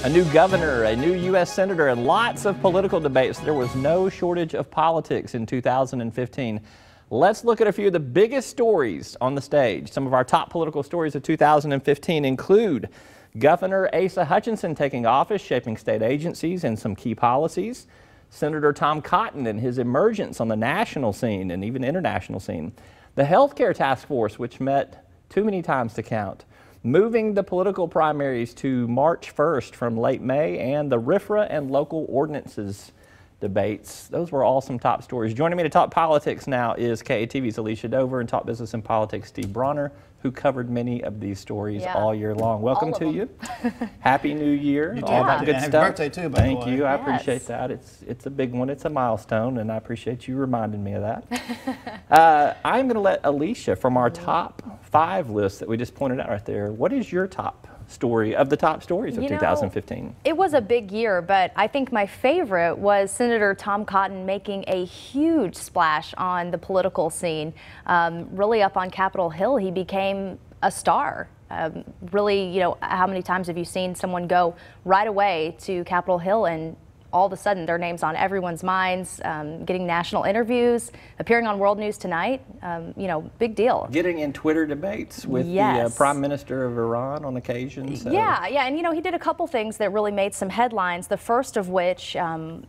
A new governor, a new U.S. senator, and lots of political debates. There was no shortage of politics in 2015. Let's look at a few of the biggest stories on the stage. Some of our top political stories of 2015 include Governor Asa Hutchinson taking office, shaping state agencies and some key policies. Senator Tom Cotton and his emergence on the national scene and even international scene. The healthcare task force, which met too many times to count. Moving the political primaries to March 1st from late May, and the RFRA and local ordinances debates. Those were all some top stories. Joining me to talk politics now is KATV's Elicia Dover and Talk Business and Politics Steve Brawner, who covered many of these stories all year long. Welcome to you. Happy New Year. All that good Happy stuff. birthday too, by the way. Thank you. I appreciate that. It's a big one. It's a milestone, and I appreciate you reminding me of that. I'm going to let Elicia, from our top 5 list that we just pointed out right there, what is your top story of the top stories of 2015? It was a big year, but I think my favorite was Senator Tom Cotton making a huge splash on the political scene. Really up on Capitol Hill, he became a star. Really, you know, how many times have you seen someone go right away to Capitol Hill and all of a sudden their name's on everyone's minds, getting national interviews, appearing on World News Tonight, you know, big deal. Getting in Twitter debates with the Prime Minister of Iran on occasion. So. Yeah, and you know, he did a couple things that really made some headlines. The first of which, you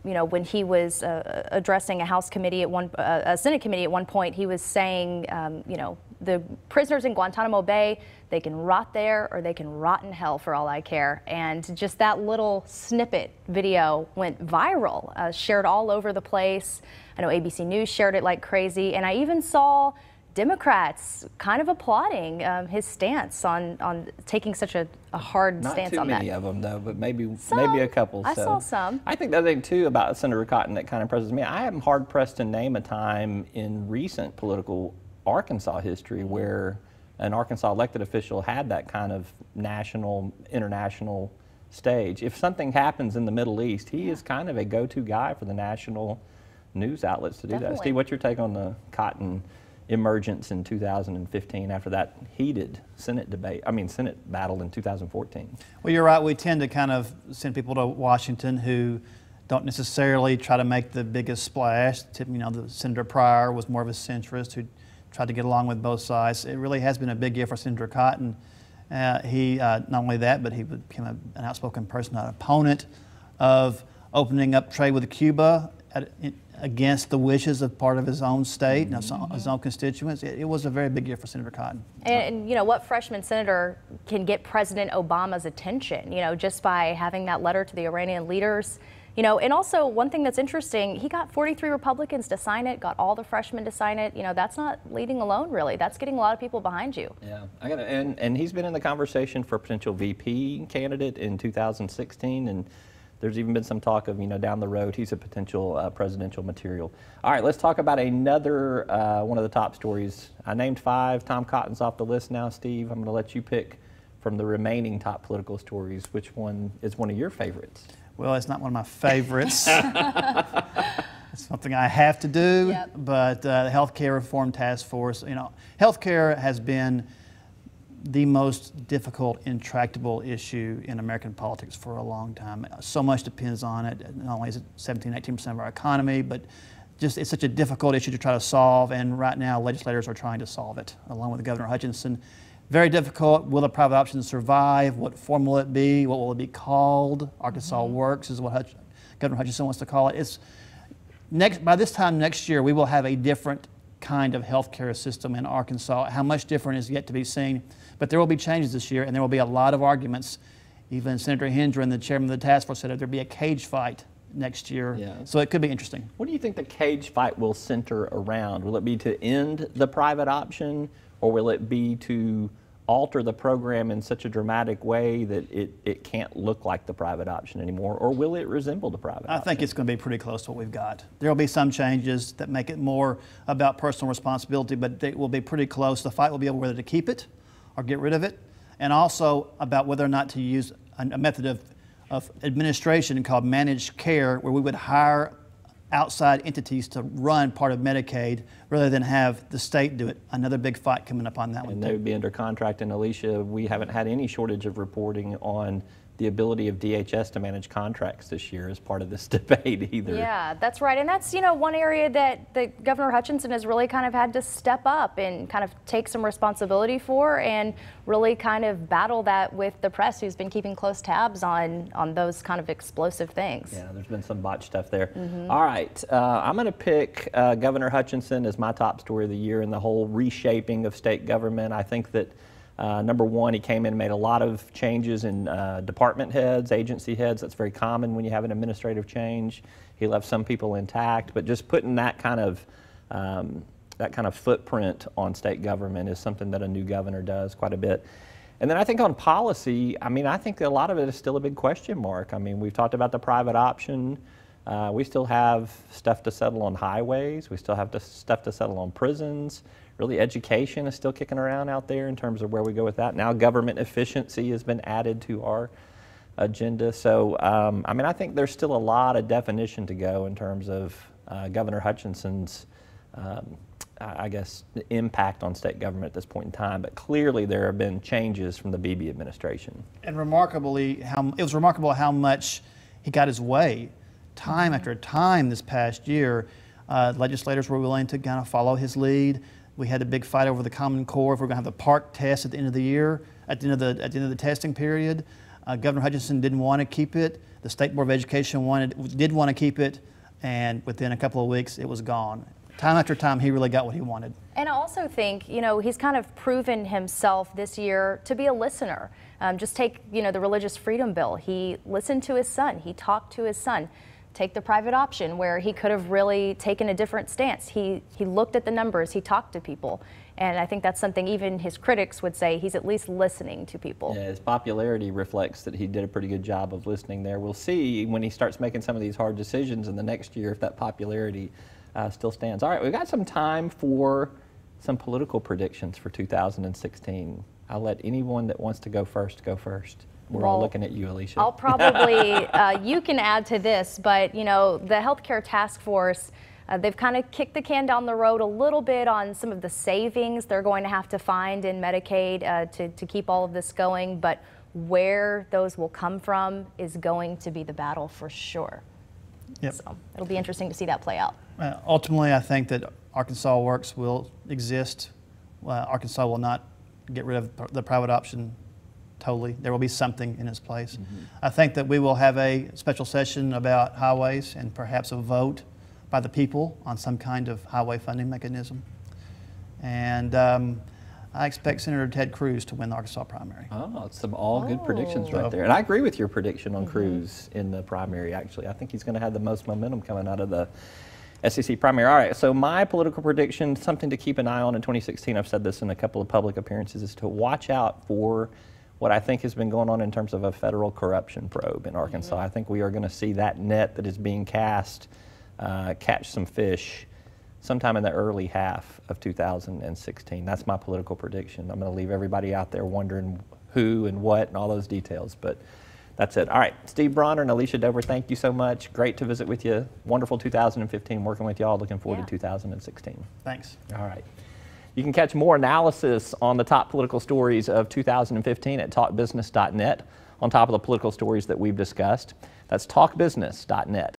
know, when he was addressing a House committee at a Senate committee at one point, he was saying, you know, the prisoners in Guantanamo Bay, they can rot there or they can rot in hell for all I care. And just that little snippet video went viral, shared all over the place. I know ABC News shared it like crazy. And I even saw Democrats kind of applauding his stance on taking such a hard stance on that. Not too many of them, though, but maybe a couple. I saw some. I think the other thing, too, about Senator Cotton that kind of impresses me, I am hard-pressed to name a time in recent political Arkansas history where an Arkansas elected official had that kind of national, international stage. If something happens in the Middle East, he is kind of a go-to guy for the national news outlets to do that. Steve, what's your take on the Cotton emergence in 2015 after that heated Senate battle in 2014? Well, you're right. We tend to kind of send people to Washington who don't necessarily try to make the biggest splash. You know, the Senator Pryor was more of a centrist who tried to get along with both sides. It really has been a big year for Senator Cotton. He, not only that, but he became an outspoken person, an opponent of opening up trade with Cuba against the wishes of part of his own state, his own constituents. It was a very big year for Senator Cotton. And you know, what freshman senator can get President Obama's attention, you know, just by having that letter to the Iranian leaders? You know, and also one thing that's interesting, he got 43 Republicans to sign it, got all the freshmen to sign it. You know, that's not leading alone, really. That's getting a lot of people behind you. Yeah, and he's been in the conversation for a potential VP candidate in 2016, and there's even been some talk of, you know, down the road, he's a potential presidential material. All right, let's talk about another one of the top stories. I named 5. Tom Cotton's off the list now, Steve. I'm going to let you pick from the remaining top political stories. Which one is one of your favorites? Well, it's not one of my favorites. It's something I have to do, but the Healthcare Reform Task Force, you know, healthcare has been the most difficult, intractable issue in American politics for a long time. So much depends on it. Not only is it 17–18% of our economy, but just it's such a difficult issue to try to solve, and right now legislators are trying to solve it, along with Governor Hutchinson. Very difficult. Will the private option survive? What form will it be? What will it be called? Arkansas Works is what Governor Hutchinson wants to call it. By this time next year, we will have a different kind of healthcare system in Arkansas. How much different is yet to be seen. But there will be changes this year, and there will be a lot of arguments. Even Senator Hendren, the chairman of the task force, said there'll be a cage fight next year. So it could be interesting. What do you think the cage fight will center around? Will it be to end the private option, or will it be to alter the program in such a dramatic way that it can't look like the private option anymore, or will it resemble the private option? I think it's going to be pretty close to what we've got. There will be some changes that make it more about personal responsibility, but they will be pretty close. The fight will be over whether to keep it or get rid of it, and also about whether or not to use a method of administration called managed care, where we would hire outside entities to run part of Medicaid rather than have the state do it. Another big fight coming up on that one. And they would be under contract. And Elicia, we haven't had any shortage of reporting on the ability of DHS to manage contracts this year as part of this debate either. Yeah, that's right. And that's, you know, one area that Governor Hutchinson has really kind of had to step up and kind of take some responsibility for, and really kind of battle that with the press, who's been keeping close tabs on those kind of explosive things. Yeah, there's been some botched stuff there. All right, I'm going to pick Governor Hutchinson as my top story of the year in the whole reshaping of state government. I think that number one, he came in and made a lot of changes in department heads, agency heads. That's very common when you have an administrative change. He left some people intact, but just putting that kind of footprint on state government is something that a new governor does quite a bit. And then I think on policy, I mean, I think a lot of it is still a big question mark. I mean, we've talked about the private option. We still have stuff to settle on highways. We still have stuff to settle on prisons. Really, education is still kicking around out there in terms of where we go with that. Now government efficiency has been added to our agenda. So, I mean, I think there's still a lot of definition to go in terms of Governor Hutchinson's, I guess, impact on state government at this point in time. But clearly there have been changes from the Beebe administration. And it was remarkable how much he got his way. Time after time this past year, legislators were willing to kind of follow his lead. We had a big fight over the Common Core, if we're going to have the park test at the end of the year, at the end of the testing period. Governor Hutchinson didn't want to keep it. The State Board of Education did want to keep it, and within a couple of weeks it was gone. Time after time, he really got what he wanted. And I also think, you know, he's kind of proven himself this year to be a listener. Just take, you know, the Religious Freedom Bill. He listened to his son. He talked to his son. Take the private option, where he could have really taken a different stance. He looked at the numbers, he talked to people, and I think that's something even his critics would say he's at least listening to people. Yeah, his popularity reflects that he did a pretty good job of listening there. We'll see when he starts making some of these hard decisions in the next year if that popularity still stands. All right, we've got some time for some political predictions for 2016. I'll let anyone that wants to go first go first. We're all looking at you, Elicia. I'll probably, you can add to this, but you know, the healthcare task force, they've kind of kicked the can down the road a little bit on some of the savings they're going to have to find in Medicaid to keep all of this going, but where those will come from is going to be the battle for sure. Yep. So it'll be interesting to see that play out. Ultimately, I think that Arkansas Works will exist. Arkansas will not get rid of the private option totally. There will be something in its place. I think that we will have a special session about highways and perhaps a vote by the people on some kind of highway funding mechanism. And I expect Senator Ted Cruz to win the Arkansas primary. Oh, it's some all good predictions right there. And I agree with your prediction on Cruz in the primary, actually. I think he's going to have the most momentum coming out of the SEC primary. All right, so my political prediction, something to keep an eye on in 2016, I've said this in a couple of public appearances, is to watch out for what I think has been going on in terms of a federal corruption probe in Arkansas. I think we are going to see that net that is being cast catch some fish sometime in the early half of 2016. That's my political prediction. I'm going to leave everybody out there wondering who and what and all those details, but that's it. All right, Steve Brawner and Elicia Dover, thank you so much. Great to visit with you. Wonderful 2015 working with y'all. Looking forward to 2016. Thanks. All right. You can catch more analysis on the top political stories of 2015 at talkbusiness.net on top of the political stories that we've discussed. That's talkbusiness.net.